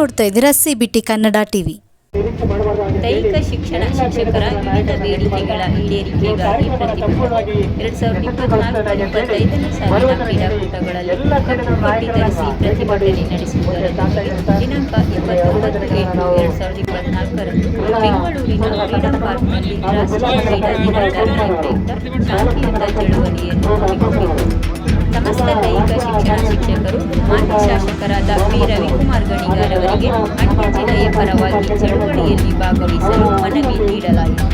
ನೋಡ್ತಾ ಇದ್ದೀರಾ CBT Kannada TV. ದೈಹಿಕ ಶಿಕ್ಷಣ ಶಿಕ್ಷಕರ ವಿವಿಧ ಬೇಡಿಕೆಗಳ ಈಡೇರಿಕೆಗಾಗಿ ಪ್ರತಿಭಟನೆ 2024-25ನೇ ಸಾಲಿನ ಕ್ರೀಡಾಕೂಟಗಳಲ್ಲಿ ಕಪ್ಪು ಪಟ್ಟಿ ಧರಿಸಿ ಪ್ರತಿಭಟನೆ ನಡೆಸುವುದರೊಂದಿಗೆ ದಿನಾಂಕ 29/8/2024ರಂದು ಬೆಂಗಳೂರಿನ ಫ್ರೀಡಂ ಪಾರ್ಕ್ನಲ್ಲಿ ರಾಷ್ಟ್ರೀಯ ಕ್ರೀಡಾ ದಿನಾಚರಣೆ ಪ್ರಯುಕ್ತ ಶಾಂತಿಯುತ ಚಳುವಳಿಯನ್ನು ಹಮ್ಮಿಕೊಂಡಿತು. ಸಮಸ್ತ ದೈಹಿಕ ಶಿಕ್ಷಣ ಶಿಕ್ಷಕರು ಮಾಜಿ ಶಾಸಕರಾದ ವಿ. ರವಿಕುಮಾರ್ ಗಣಿಗಾರ್ ಅವರಿಗೆ ಮಂಡ್ಯ ಜಿಲ್ಲೆಯ ಪರವಾಗಿ ಚಳುವಳಿಯಲ್ಲಿ ಭಾಗವಹಿಸಲು ಮನವಿ ನೀಡಲಾಯಿತು.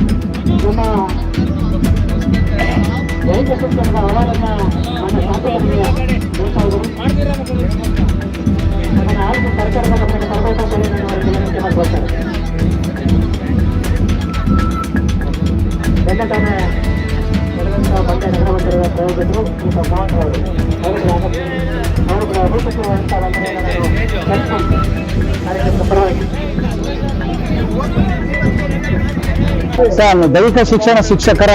ದೈಹಿಕ ಶಿಕ್ಷಣ ಶಿಕ್ಷಕರ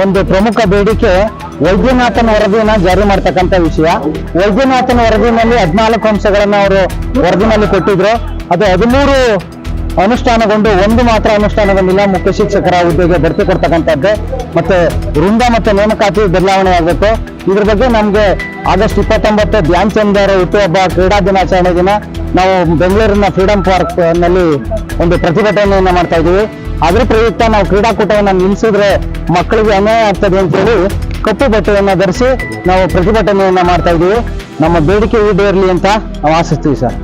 ಒಂದು ಪ್ರಮುಖ ಬೇಡಿಕೆ ವೈದ್ಯನಾಥನ್ ವರದಿಯನ್ನ ಜಾರಿ ಮಾಡ್ತಕ್ಕಂಥ ವಿಷಯ. ವೈದ್ಯನಾಥನ್ ವರದಿನಲ್ಲಿ 14 ಅಂಶಗಳನ್ನ ಅವರು ವರದಿನಲ್ಲಿ ಕೊಟ್ಟಿದ್ರು. ಅದು 13 ಅನುಷ್ಠಾನಗೊಂಡು ಒಂದು ಮಾತ್ರ ಅನುಷ್ಠಾನಗೊಂಡಿಲ್ಲ. ಮುಖ್ಯ ಶಿಕ್ಷಕರ ಹುದ್ದೆಗೆ ಭರ್ತಿ ಕೊಡ್ತಕ್ಕಂಥದ್ದು ಮತ್ತೆ ವೃಂದ ಮತ್ತೆ ನೇಮಕಾತಿ ಬದಲಾವಣೆ ಆಗಬೇಕು. ಇದ್ರ ಬಗ್ಗೆ ನಮ್ಗೆ ಆಗಸ್ಟ್ 29 ಧ್ಯಾನ್ ಚಂದ್ ಅವರ ಹುಟ್ಟುಹಬ್ಬ ಕ್ರೀಡಾ ದಿನಾಚರಣೆ ದಿನ ನಾವು ಬೆಂಗಳೂರಿನ ಫ್ರೀಡಂ ಪಾರ್ಕ್ ನಲ್ಲಿ ಒಂದು ಪ್ರತಿಭಟನೆಯನ್ನ ಮಾಡ್ತಾ ಇದೀವಿ. ಅದ್ರ ಪ್ರಯುಕ್ತ ನಾವು ಕ್ರೀಡಾಕೂಟವನ್ನ ನಿಲ್ಲಿಸಿದ್ರೆ ಮಕ್ಕಳಿಗೆ ಅನ್ಯಾಯ ಆಗ್ತದೆ ಅಂತ ಹೇಳಿ ಕಪ್ಪು ಬಟ್ಟೆಯನ್ನ ಧರಿಸಿ ನಾವು ಪ್ರತಿಭಟನೆಯನ್ನ ಮಾಡ್ತಾ ಇದೀವಿ. ನಮ್ಮ ಬೇಡಿಕೆ ಈಡೇರಲಿ ಅಂತ ನಾವು ಆಶಿಸ್ತೀವಿ ಸರ್.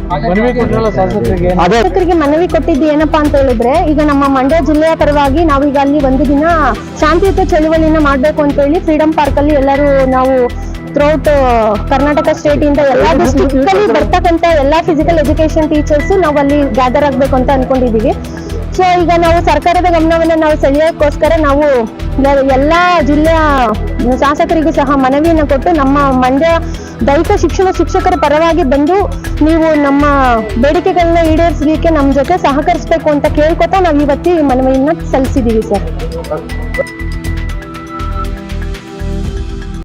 ಶಾಸಕರಿಗೆ ಮನವಿ ಕೊಟ್ಟಿದ್ದು ಏನಪ್ಪಾ ಅಂತ ಹೇಳಿದ್ರೆ, ಈಗ ನಮ್ಮ ಮಂಡ್ಯ ಜಿಲ್ಲೆಯ ಪರವಾಗಿ ನಾವೀಗ ಅಲ್ಲಿ ಒಂದು ದಿನ ಶಾಂತಿಯುತ ಚಳುವಳಿನ ಮಾಡ್ಬೇಕು ಅಂತ ಹೇಳಿ ಫ್ರೀಡಂ ಪಾರ್ಕ್ ಅಲ್ಲಿ ಎಲ್ಲರೂ ನಾವು ಥ್ರೂಔಟ್ ಕರ್ನಾಟಕ ಸ್ಟೇಟ್ ಇಂದ ಎಲ್ಲಾ ಡಿಸ್ಟ್ರಿಕ್ಟ್ ಅಲ್ಲಿ ಬರ್ತಕ್ಕಂತ ಎಲ್ಲಾ ಫಿಸಿಕಲ್ ಎಜುಕೇಶನ್ ಟೀಚರ್ಸ್ ನಾವು ಅಲ್ಲಿ ಗ್ಯಾದರ್ ಆಗ್ಬೇಕು ಅಂತ ಅನ್ಕೊಂಡಿದೀವಿ. ಸೊ ಈಗ ನಾವು ಸರ್ಕಾರದ ಗಮನವನ್ನ ನಾವು ಸೆಳೆಯೋಕ್ಕೋಸ್ಕರ ನಾವು ಎಲ್ಲಾ ಜಿಲ್ಲೆಯ ಶಾಸಕರಿಗೂ ಸಹ ಮನವಿಯನ್ನ ಕೊಟ್ಟು ನಮ್ಮ ಮಂಡ್ಯ ದೈಹಿಕ ಶಿಕ್ಷಣ ಶಿಕ್ಷಕರ ಪರವಾಗಿ ಬಂದು ನೀವು ನಮ್ಮ ಬೇಡಿಕೆಗಳನ್ನ ಈಡೇರಿಸಲಿಕ್ಕೆ ನಮ್ಮ ಜೊತೆ ಸಹಕರಿಸಬೇಕು ಅಂತ ಕೇಳ್ಕೊತಾ ನಾವು ಇವತ್ತು ಈ ಮನವಿಯನ್ನ ಸಲ್ಲಿಸಿದೀವಿ ಸರ್.